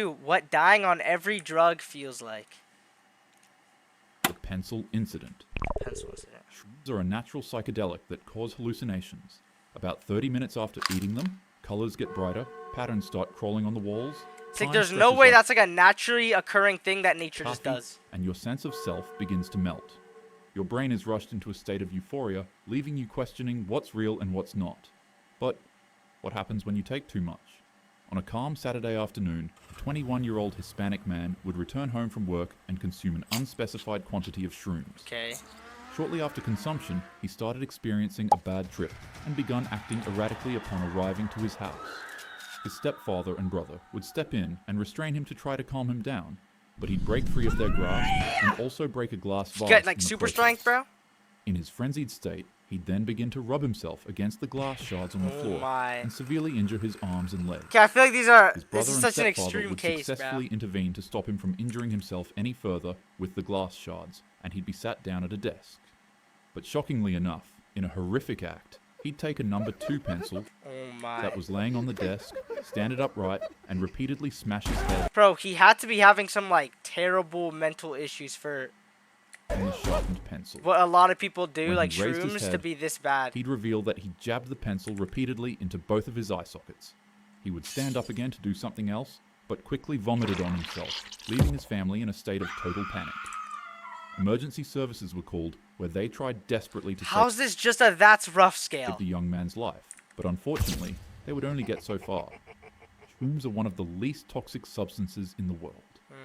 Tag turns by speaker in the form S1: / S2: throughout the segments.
S1: Dude, what dying on every drug feels like.
S2: The pencil incident.
S1: Pencil incident.
S2: Shrooms are a natural psychedelic that cause hallucinations. About 30 minutes after eating them, colors get brighter, patterns start crawling on the walls.
S1: It's like
S2: time
S1: there's no
S2: stretches
S1: way
S2: like
S1: that's like a naturally occurring thing that nature just
S2: coffee,
S1: does.
S2: and your sense of self begins to melt. Your brain is rushed into a state of euphoria, leaving you questioning what's real and what's not. But what happens when you take too much? On a calm Saturday afternoon, a 21-year-old Hispanic man would return home from work and consume an unspecified quantity of shrooms.
S1: Okay.
S2: Shortly after consumption, he started experiencing a bad trip and begun acting erratically upon arriving to his house. His stepfather and brother would step in and restrain him to try to calm him down, but he'd break free of their grasp and also break a glass vase.
S1: You got like
S2: in the
S1: super
S2: process.
S1: strength, bro?
S2: In his frenzied state, he'd then begin to rub himself against the glass shards on the
S1: Oh
S2: floor
S1: my.
S2: and severely injure his arms and legs.
S1: Okay, I feel like
S2: His
S1: this
S2: brother
S1: is
S2: and
S1: such an
S2: stepfather
S1: extreme
S2: would
S1: case, bro.
S2: successfully intervene to stop him from injuring himself any further with the glass shards, and he'd be sat down at a desk. But shockingly enough, in a horrific act, he'd take a number 2 pencil
S1: Oh my.
S2: that was laying on the desk, stand it upright, and repeatedly smash his head
S1: Bro, he had to be having some like terrible mental issues for
S2: on the sharpened pencil.
S1: what a lot of people do,
S2: When
S1: like
S2: he raised his
S1: shrooms, to
S2: head,
S1: be this bad.
S2: He'd reveal that he jabbed the pencil repeatedly into both of his eye sockets. He would stand up again to do something else, but quickly vomited on himself, leaving his family in a state of total panic. Emergency services were called, where they tried desperately to
S1: How's this just a that's rough
S2: save
S1: scale?
S2: the young man's life, but unfortunately, they would only get so far. Shrooms are one of the least toxic substances in the world.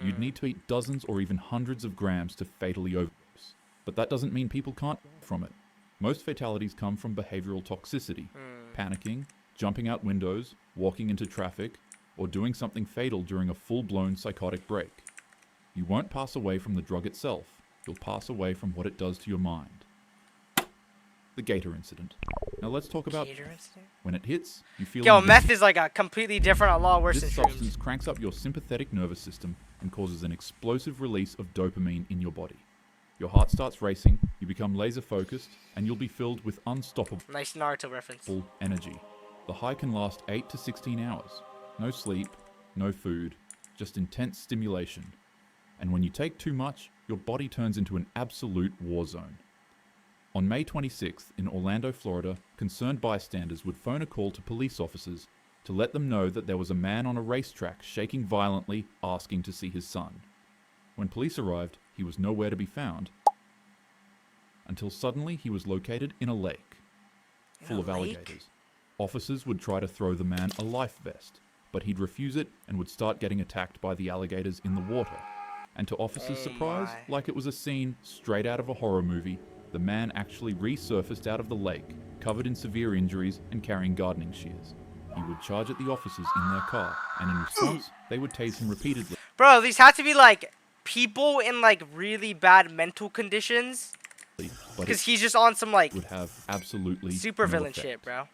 S2: You'd need to eat dozens or even hundreds of grams to fatally overdose. But that doesn't mean people can't die from it. Most fatalities come from behavioral toxicity, panicking, jumping out windows, walking into traffic, or doing something fatal during a full-blown psychotic break. You won't pass away from the drug itself. You'll pass away from what it does to your mind. The Gator incident. Now let's talk about
S1: Gator incident?
S2: when it hits, you feel
S1: Yo,
S2: invincible.
S1: meth is like a completely different, a lot worse than
S2: This
S1: shrooms.
S2: substance cranks up your sympathetic nervous system and causes an explosive release of dopamine in your body. Your heart starts racing, you become laser focused, and you'll be filled with unstoppable
S1: Nice Naruto reference.
S2: energy. The high can last 8 to 16 hours. No sleep, no food, just intense stimulation. And when you take too much, your body turns into an absolute war zone. On May 26th in Orlando, Florida, concerned bystanders would phone a call to police officers to let them know that there was a man on a racetrack shaking violently, asking to see his son. When police arrived, he was nowhere to be found, until suddenly he was located in a lake, full of
S1: lake?
S2: alligators. Officers would try to throw the man a life vest, but he'd refuse it and would start getting attacked by the alligators in the water. And to officers' surprise,
S1: my.
S2: like it was a scene straight out of a horror movie, the man actually resurfaced out of the lake, covered in severe injuries and carrying gardening shears. He would charge at the officers in their car, and in response, they would tase him repeatedly.
S1: Bro, these had to be like people in like really bad mental conditions.
S2: But
S1: Because
S2: it
S1: he's just on some like
S2: would have absolutely
S1: super
S2: no
S1: villain
S2: effect.
S1: shit, bro.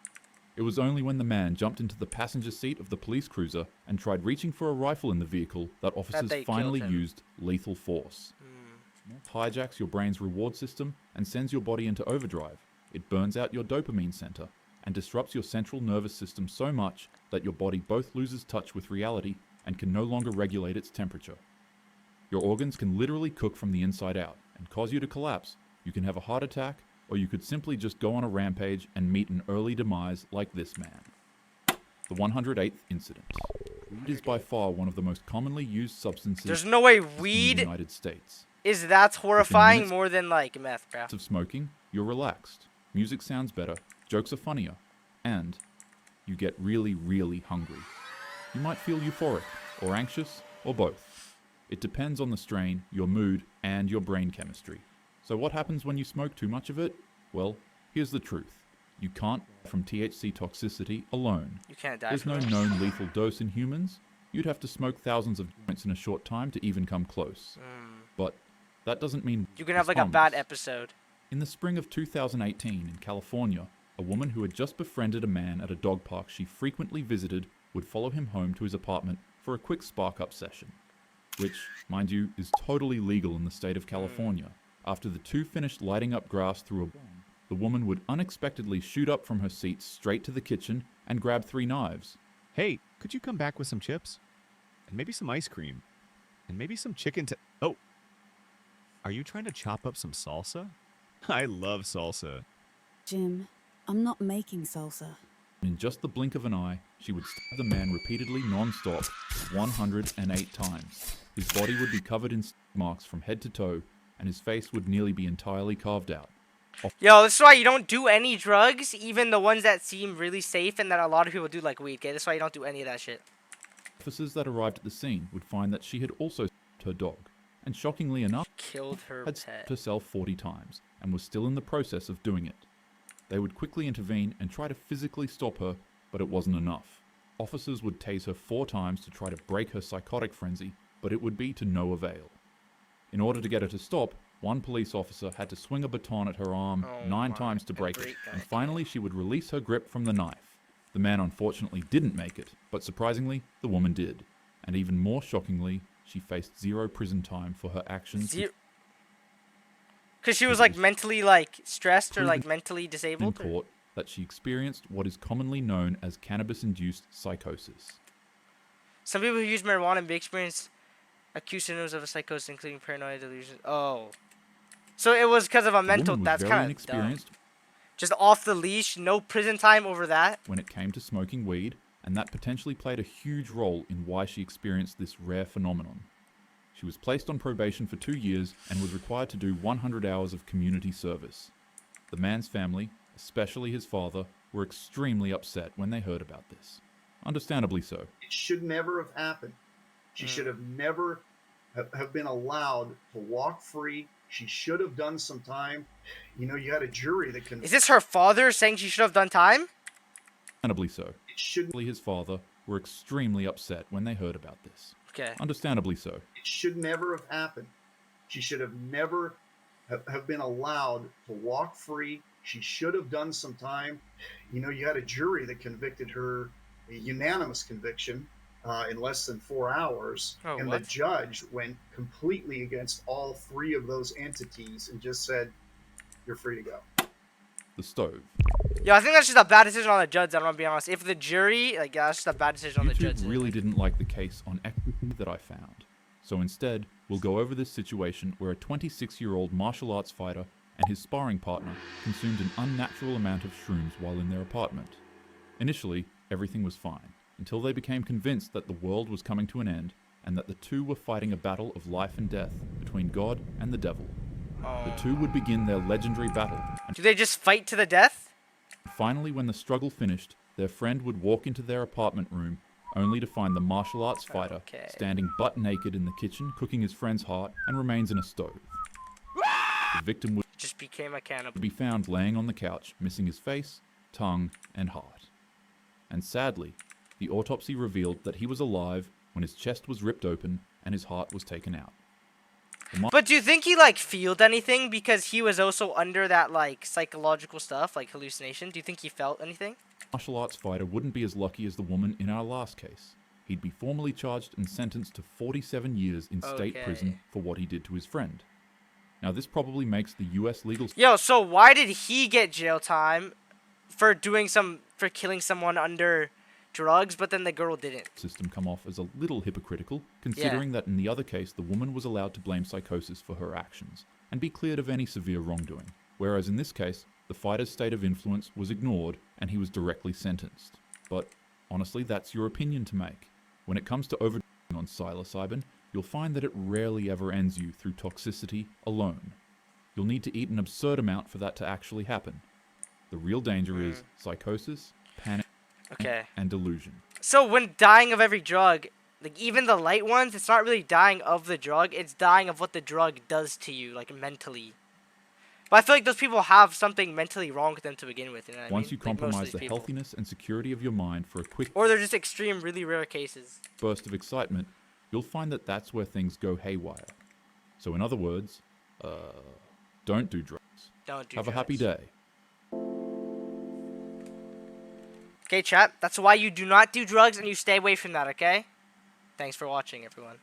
S2: It was only when the man jumped into the passenger seat of the police cruiser and tried reaching for a rifle in the vehicle that officers
S1: they
S2: finally
S1: killed him.
S2: used lethal force. It hijacks your brain's reward system and sends your body into overdrive. It burns out your dopamine center and disrupts your central nervous system so much that your body both loses touch with reality and can no longer regulate its temperature. Your organs can literally cook from the inside out and cause you to collapse. You can have a heart attack, or you could simply just go on a rampage and meet an early demise like this man. The 108th incident. Weed is by far one of the most commonly used substances
S1: There's no way
S2: in the
S1: weed
S2: United States.
S1: is that horrifying
S2: minutes-
S1: more than like meth, bro.
S2: Of smoking, you're relaxed, music sounds better, jokes are funnier, and you get really, really hungry. You might feel euphoric, or anxious, or both. It depends on the strain, your mood, and your brain chemistry. So what happens when you smoke too much of it? Well, here's the truth. You can't die from THC toxicity alone.
S1: You can't die
S2: There's
S1: from
S2: no
S1: it.
S2: known lethal dose in humans. You'd have to smoke thousands of joints in a short time to even come close. But that doesn't mean
S1: You can have
S2: it's
S1: like a bad
S2: harmless.
S1: episode.
S2: In the spring of 2018 in California, a woman who had just befriended a man at a dog park she frequently visited would follow him home to his apartment for a quick spark-up session, which, mind you, is totally legal in the state of California. After the two finished lighting up grass through a bong, the woman would unexpectedly shoot up from her seat straight to the kitchen and grab 3 knives.
S3: Hey, could you come back with some chips? and maybe some ice cream, and maybe some chicken Oh, are you trying to chop up some salsa? I love salsa.
S4: Jim, I'm not making salsa.
S2: In just the blink of an eye, she would stab the man repeatedly non-stop 108 times. His body would be covered in marks from head to toe, and his face would nearly be entirely carved out.
S1: Yo, this is why you don't do any drugs, even the ones that seem really safe and that a lot of people do, like weed, okay? That's why you don't do any of that shit.
S2: Officers that arrived at the scene would find that she had also stabbed her dog, and shockingly enough,
S1: Killed her
S2: had
S1: pet.
S2: stabbed herself 40 times, and was still in the process of doing it. They would quickly intervene and try to physically stop her, but it wasn't enough. Officers would tase her 4 times to try to break her psychotic frenzy, but it would be to no avail. In order to get her to stop, one police officer had to swing a baton at her arm 9 times to break it, and finally she would release her grip from the knife. The man unfortunately didn't make it, but surprisingly, the woman did. And even more shockingly, she faced 0 prison time for her actions.
S1: Because she was like mentally like stressed or like mentally
S2: In
S1: disabled? Or?
S2: court, that she experienced what is commonly known as cannabis-induced psychosis.
S1: Some people who use marijuana may experience acute symptoms of a psychosis, including paranoia delusions. Oh. So it was because of a
S2: The
S1: mental.
S2: woman was
S1: That's
S2: very
S1: kind of
S2: inexperienced
S1: just off the leash, no prison time over that.
S2: when it came to smoking weed, and that potentially played a huge role in why she experienced this rare phenomenon. She was placed on probation for 2 years and was required to do 100 hours of community service. The man's family, especially his father, were extremely upset when they heard about this. Understandably so.
S5: It should never have happened. She should have never have been allowed to walk free. She should have done some time. You know, you had a jury that can.
S1: Is this her father saying she should have done time?
S2: Understandably so.
S5: It should.
S2: His father were extremely upset when they heard about this.
S1: Okay.
S2: Understandably so.
S5: It should never have happened. She should have never have been allowed to walk free. She should have done some time. You know, you had a jury that convicted her, a unanimous conviction, in less than 4 hours.
S1: Oh,
S5: and
S1: what?
S5: the judge went completely against all 3 of those entities and just said, you're free to go.
S2: The stove.
S1: Yo, I think that's just a bad decision on the judge. I'm gonna be honest. If the jury, like, yeah, that's just a bad decision on the
S2: YouTube
S1: judge.
S2: really didn't like the case on equity that I found. So instead, we'll go over this situation where a 26-year-old martial arts fighter and his sparring partner consumed an unnatural amount of shrooms while in their apartment. Initially, everything was fine, until they became convinced that the world was coming to an end and that the two were fighting a battle of life and death between God and the devil. The two would begin their legendary battle, and
S1: Do they just fight to the death?
S2: finally, when the struggle finished, their friend would walk into their apartment room only to find the martial arts fighter
S1: Okay.
S2: standing butt naked in the kitchen cooking his friend's heart and remains in a stove. The victim would
S1: Just became a cannibal.
S2: be found laying on the couch, missing his face, tongue, and heart. And sadly, the autopsy revealed that he was alive when his chest was ripped open and his heart was taken out.
S1: But do you think he like felt anything because he was also under that like psychological stuff, like hallucination? Do you think he felt anything?
S2: Martial arts fighter wouldn't be as lucky as the woman in our last case. He'd be formally charged and sentenced to 47 years in state
S1: Okay.
S2: prison for what he did to his friend. Now, this probably makes the US legal
S1: Yo, so why did he get jail time for killing someone under drugs, but then the girl didn't?
S2: system come off as a little hypocritical, considering that in the other case, the woman was allowed to blame psychosis for her actions and be cleared of any severe wrongdoing, whereas in this case, the fighter's state of influence was ignored and he was directly sentenced. But honestly, that's your opinion to make. When it comes to overdosing on psilocybin, you'll find that it rarely ever ends you through toxicity alone. You'll need to eat an absurd amount for that to actually happen. The real danger is psychosis, panic,
S1: Okay.
S2: and delusion.
S1: So when dying of every drug, like even the light ones, it's not really dying of the drug, it's dying of what the drug does to you, like mentally. But I feel like those people have something mentally wrong with them to begin with. You know what I
S2: Once
S1: mean?
S2: you
S1: Like, most of
S2: compromise
S1: these
S2: the
S1: people.
S2: healthiness and security of your mind for a quick
S1: Or they're just extreme, really rare cases.
S2: burst of excitement, you'll find that that's where things go haywire. So in other words, don't do drugs.
S1: Don't do
S2: Have
S1: drugs.
S2: a happy day.
S1: Okay, chat. That's why you do not do drugs and you stay away from that, okay? Thanks for watching, everyone.